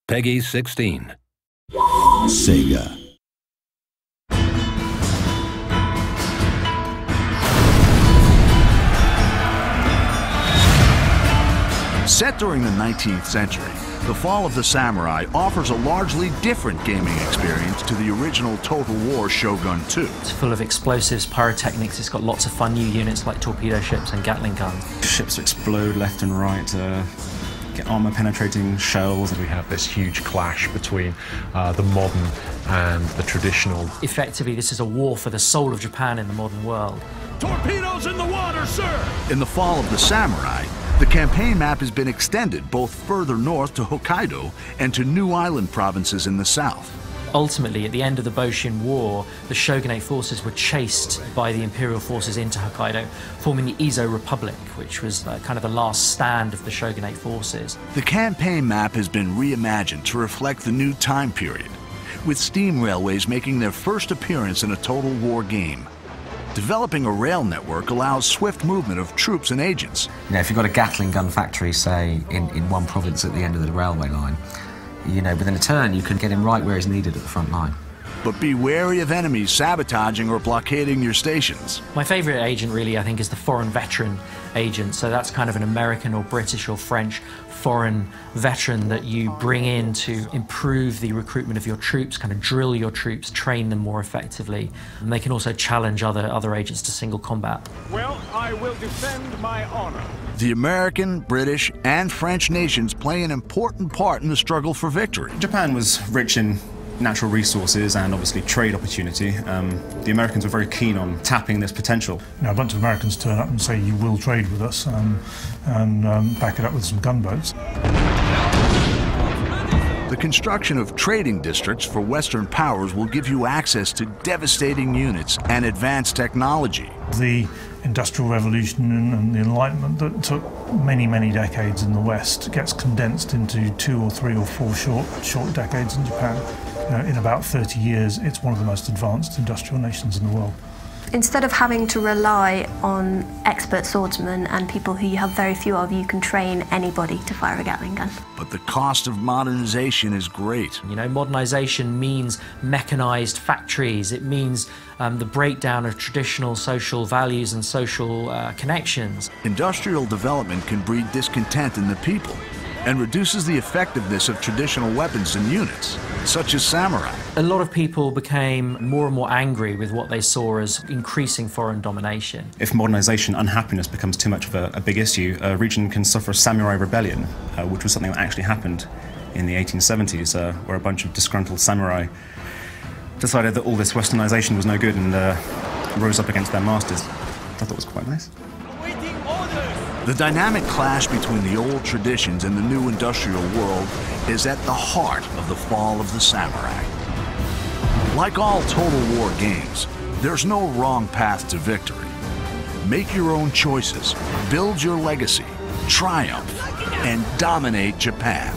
Peggy 16. Sega. Set during the 19th century, The Fall of the Samurai offers a largely different gaming experience to the original Total War Shogun 2. It's full of explosives, pyrotechnics, it's got lots of fun new units like torpedo ships and Gatling guns. Ships explode left and right, get armor-penetrating shells. We have this huge clash between the modern and the traditional. Effectively, this is a war for the soul of Japan in the modern world. Torpedoes in the water, sir! In The Fall of the Samurai, the campaign map has been extended both further north to Hokkaido and to new island provinces in the south. Ultimately, at the end of the Boshin War, the shogunate forces were chased by the imperial forces into Hokkaido, forming the Izo Republic, which was kind of the last stand of the shogunate forces. The campaign map has been reimagined to reflect the new time period, with steam railways making their first appearance in a Total War game. Developing a rail network allows swift movement of troops and agents. You know, if you've got a Gatling gun factory, say, in one province at the end of the railway line, you know, within a turn you can get him right where he's needed at the front line. But be wary of enemies sabotaging or blockading your stations. My favourite agent, really, I think, is the foreign veteran agent. So that's kind of an American or British or French foreign veteran that you bring in to improve the recruitment of your troops, kind of drill your troops, train them more effectively. And they can also challenge other agents to single combat. Well, I will defend my honor. The American, British, and French nations play an important part in the struggle for victory. Japan was rich in natural resources and obviously trade opportunity. The Americans were very keen on tapping this potential. You know, a bunch of Americans turn up and say, you will trade with us, and back it up with some gunboats. The construction of trading districts for Western powers will give you access to devastating units and advanced technology. The Industrial Revolution and the Enlightenment that took many, many decades in the West gets condensed into 2 or 3 or 4 short decades in Japan. You know, in about 30 years, it's one of the most advanced industrial nations in the world. Instead of having to rely on expert swordsmen and people who you have very few of, you can train anybody to fire a Gatling gun. But the cost of modernization is great. You know, modernization means mechanized factories. It means the breakdown of traditional social values and social connections. Industrial development can breed discontent in the people and reduces the effectiveness of traditional weapons and units, such as samurai. A lot of people became more and more angry with what they saw as increasing foreign domination. If modernization, unhappiness becomes too much of a big issue, a region can suffer a samurai rebellion, which was something that actually happened in the 1870s, where a bunch of disgruntled samurai decided that all this westernization was no good and rose up against their masters. I thought it was quite nice. The dynamic clash between the old traditions and the new industrial world is at the heart of The Fall of the Samurai. Like all Total War games, there's no wrong path to victory. Make your own choices, build your legacy, triumph, and dominate Japan.